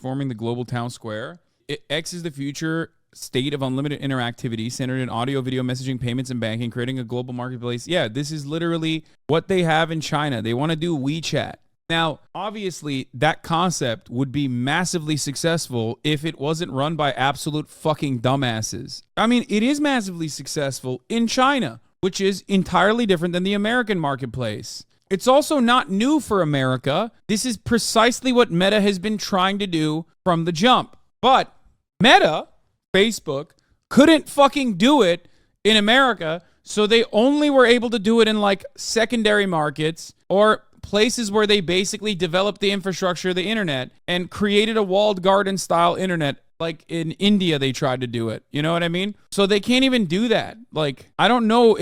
forming the global town square. X is the future state of unlimited interactivity centered in audio, video, messaging, payments, and banking, creating a global marketplace. Yeah, this is literally what they have in China. They want to do WeChat. Now, obviously, that concept would be massively successful if it wasn't run by absolute fucking dumbasses. I mean, it is massively successful in China, which is entirely different than the American marketplace. It's also not new for America. This is precisely what Meta has been trying to do from the jump. But Meta, Facebook, couldn't fucking do it in America, so they only were able to do it in like secondary markets or places where they basically developed the infrastructure of the internet and created a walled garden style internet. Like in India, they tried to do it. You know what I mean? So they can't even do that. Like, I don't know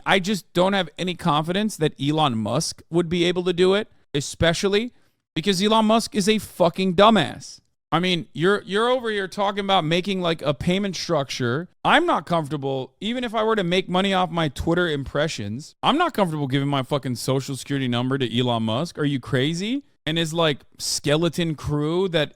I just don't have any confidence that Elon Musk would be able to do it, especially because Elon Musk is a fucking dumbass. I mean, you're over here talking about making like a payment structure. I'm not comfortable, even if I were to make money off my Twitter impressions, I'm not comfortable giving my fucking social security number to Elon Musk. Are you crazy? And his like skeleton crew that,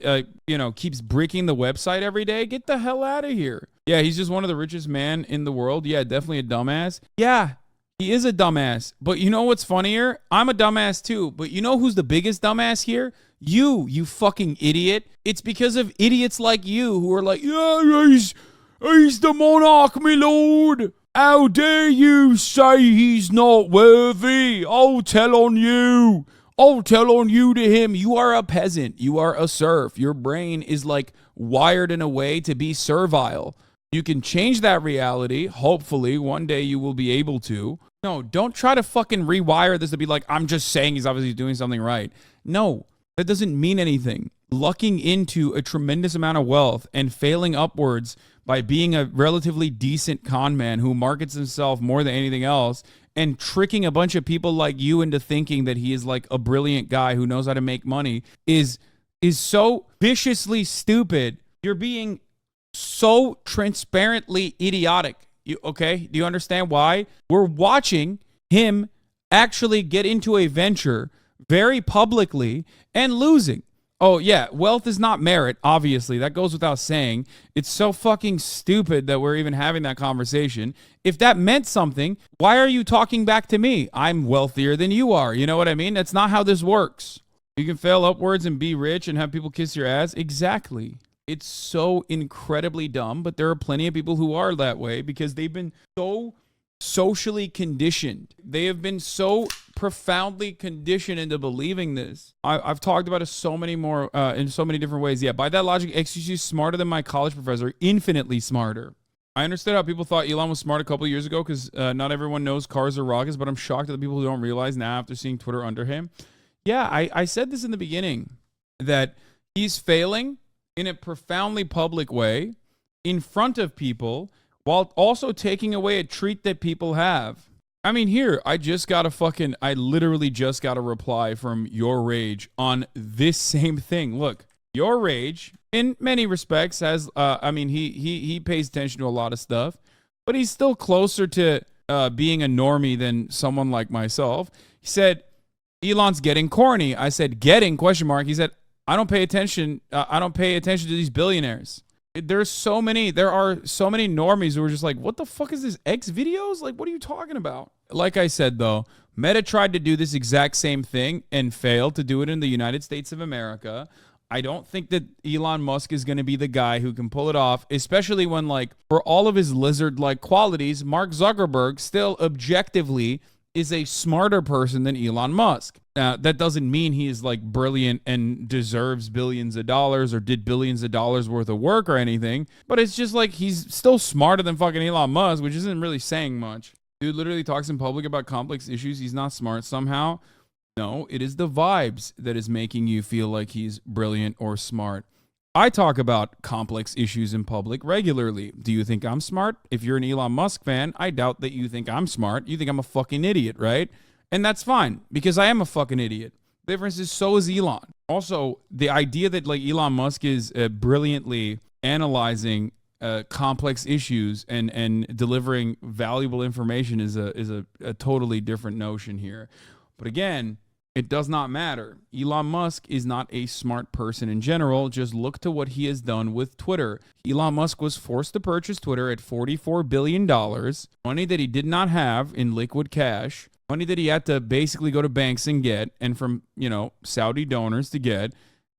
keeps breaking the website every day. Get the hell out of here. Yeah, he's just one of the richest men in the world. Yeah, definitely a dumbass. Yeah, he is a dumbass. But you know what's funnier? I'm a dumbass too. But you know who's the biggest dumbass here? You fucking idiot. It's because of idiots like you who are like, yeah, he's the monarch, my lord. How dare you say he's not worthy? I'll tell on you. I'll tell on you to him. You are a peasant. You are a serf. Your brain is like wired in a way to be servile. You can change that reality. Hopefully, one day you will be able to. No, don't try to fucking rewire this to be like, I'm just saying he's obviously doing something right. No, that doesn't mean anything. Lucking into a tremendous amount of wealth and failing upwards by being a relatively decent con man who markets himself more than anything else and tricking a bunch of people like you into thinking that he is like a brilliant guy who knows how to make money is so viciously stupid. You're being so transparently idiotic. Okay? Do you understand why? We're watching him actually get into a venture very publicly and losing. Oh, yeah, wealth is not merit, obviously. That goes without saying. It's so fucking stupid that we're even having that conversation. If that meant something, why are you talking back to me? I'm wealthier than you are. You know what I mean? That's not how this works. You can fail upwards and be rich and have people kiss your ass. Exactly. It's so incredibly dumb, but there are plenty of people who are that way because they've been so socially conditioned. They have been so profoundly conditioned into believing this. I've talked about it so many more in so many different ways. Yeah, by that logic, XQC is smarter than my college professor, infinitely smarter. I understood how people thought Elon was smart a couple of years ago because not everyone knows cars are rockets, but I'm shocked at the people who don't realize now after seeing Twitter under him. Yeah, I said this in the beginning, that he's failing in a profoundly public way in front of people while also taking away a treat that people have. I mean, here, I literally just got a reply from Your Rage on this same thing. Look, Your Rage, in many respects, has, he pays attention to a lot of stuff, but he's still closer to being a normie than someone like myself. He said, Elon's getting corny. I said, getting, ? He said, I don't pay attention to these billionaires. There are so many normies who are just like, what the fuck is this, X videos? Like, what are you talking about? Like I said, though, Meta tried to do this exact same thing and failed to do it in the United States of America. I don't think that Elon Musk is going to be the guy who can pull it off, especially when, like, for all of his lizard-like qualities, Mark Zuckerberg still objectively is a smarter person than Elon Musk. Now, that doesn't mean he is like brilliant and deserves billions of dollars or did billions of dollars worth of work or anything, but it's just like he's still smarter than fucking Elon Musk, which isn't really saying much. Dude literally talks in public about complex issues. He's not smart somehow. No, it is the vibes that is making you feel like he's brilliant or smart. I talk about complex issues in public regularly. Do you think I'm smart? If you're an Elon Musk fan, I doubt that you think I'm smart. You think I'm a fucking idiot, right? And that's fine, because I am a fucking idiot. The difference is so is Elon. Also, the idea that like Elon Musk is brilliantly analyzing complex issues and delivering valuable information is a totally different notion here. But again, It does not matter. Elon Musk is not a smart person in general. Just look to what he has done with Twitter. Elon Musk was forced to purchase Twitter at $44 billion, money that he did not have in liquid cash, money that he had to basically go to banks and get, and from, Saudi donors to get,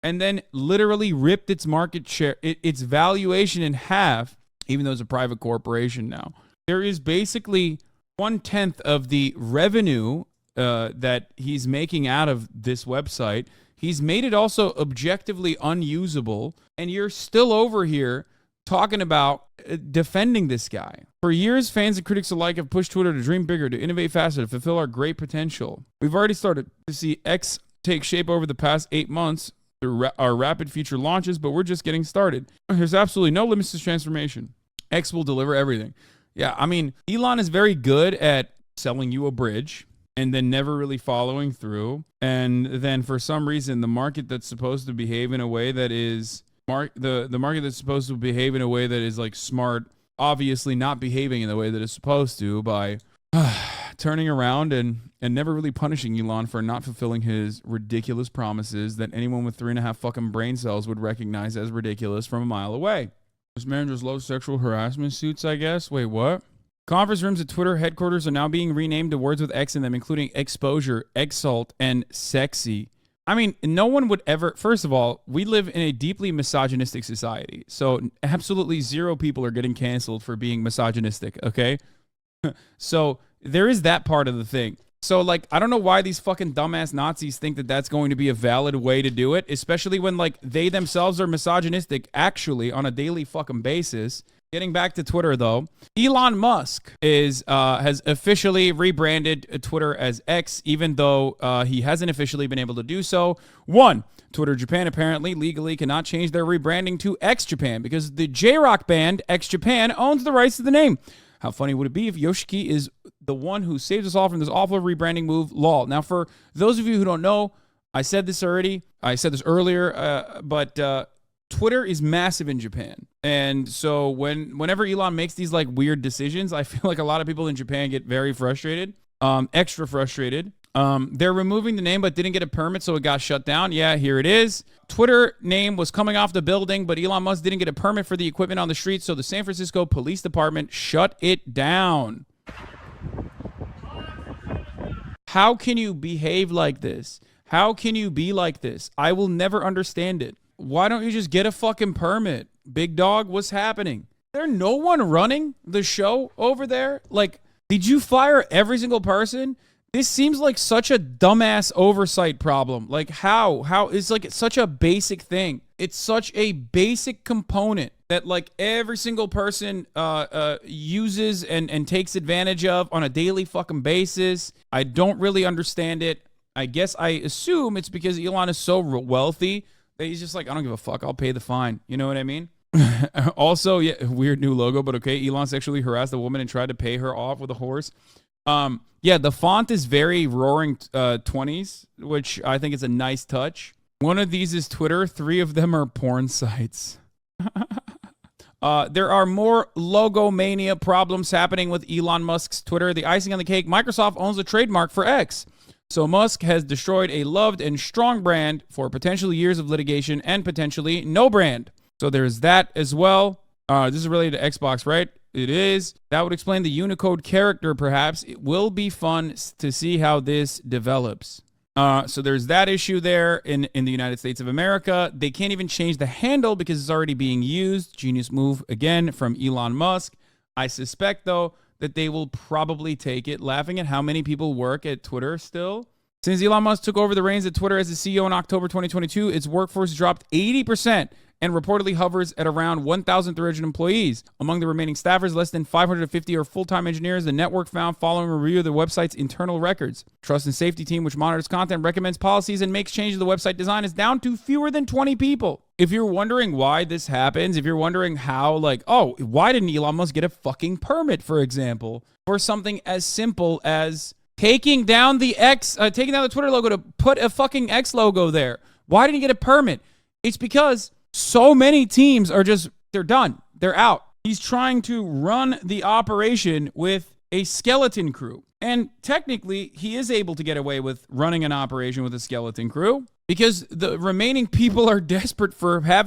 and then literally ripped its market share, its valuation in half, even though it's a private corporation now. There is basically 1/10 of the revenue that he's making out of this website. He's made it also objectively unusable, and you're still over here talking about defending this guy. For years, fans and critics alike have pushed Twitter to dream bigger, to innovate faster, to fulfill our great potential. We've already started to see X take shape over the past 8 months through our rapid future launches, but we're just getting started. There's absolutely no limits to transformation. X will deliver everything. Yeah, I mean, Elon is very good at selling you a bridge and then never really following through. And then for some reason, the market that's supposed to behave in a way that is the market that's supposed to behave in a way that is like smart, obviously not behaving in the way that it's supposed to by turning around and never really punishing Elon for not fulfilling his ridiculous promises that anyone with 3.5 fucking brain cells would recognize as ridiculous from a mile away. This man just loves sexual harassment suits, I guess. Wait, what? Conference rooms at Twitter headquarters are now being renamed to words with X in them, including exposure, exalt, and sexy. I mean, no one would ever... First of all, we live in a deeply misogynistic society. So absolutely zero people are getting canceled for being misogynistic, okay? So there is that part of the thing. So, like, I don't know why these fucking dumbass Nazis think that that's going to be a valid way to do it, especially when, like, they themselves are misogynistic actually on a daily fucking basis. Getting back to Twitter, though, Elon Musk has officially rebranded Twitter as X, even though he hasn't officially been able to do so. One, Twitter Japan apparently legally cannot change their rebranding to X Japan because the J-Rock band X Japan owns the rights to the name. How funny would it be if Yoshiki is the one who saves us all from this awful rebranding move? Lol. Now, for those of you who don't know, I said this already. I said this earlier, but Twitter is massive in Japan. And so whenever Elon makes these like weird decisions, I feel like a lot of people in Japan get very frustrated, extra frustrated. They're removing the name but didn't get a permit, so it got shut down. Yeah, here it is. Twitter name was coming off the building, but Elon Musk didn't get a permit for the equipment on the street, so the San Francisco Police Department shut it down. How can you behave like this? How can you be like this? I will never understand it. Why don't you just get a fucking permit? Big dog, what's happening? There no one running the show over there? Like, did you fire every single person? This seems like such a dumbass oversight problem. Like, how? It's like it's such a basic thing. It's such a basic component that like every single person uses and takes advantage of on a daily fucking basis. I don't really understand it. I guess I assume it's because Elon is so wealthy that he's just like, I don't give a fuck. I'll pay the fine. You know what I mean? Also, yeah, weird new logo, but okay. Elon sexually harassed a woman and tried to pay her off with a horse. Yeah, the font is very roaring 20s, which I think is a nice touch. One of these is Twitter. 3 of them are porn sites. There are more logo mania problems happening with Elon Musk's Twitter. The icing on the cake, Microsoft owns a trademark for X. So Musk has destroyed a loved and strong brand for potential years of litigation and potentially no brand. So there's that as well. This is related to Xbox, right? It is. That would explain the Unicode character, perhaps. It will be fun to see how this develops. So there's that issue there in the United States of America. They can't even change the handle because it's already being used. Genius move, again, from Elon Musk. I suspect, though, that they will probably take it, laughing at how many people work at Twitter still. Since Elon Musk took over the reins at Twitter as the CEO in October 2022, its workforce dropped 80% and reportedly hovers at around 1,300 employees. Among the remaining staffers, less than 550 are full-time engineers, the network found following a review of the website's internal records. Trust and safety team, which monitors content, recommends policies, and makes changes to the website design, is down to fewer than 20 people. If you're wondering why this happens, if you're wondering how, like, oh, why didn't Elon Musk get a fucking permit, for example, for something as simple as taking down the Twitter logo to put a fucking X logo there? Why didn't he get a permit? It's because so many teams are just, they're done. They're out. He's trying to run the operation with a skeleton crew. And technically, he is able to get away with running an operation with a skeleton crew because the remaining people are desperate for having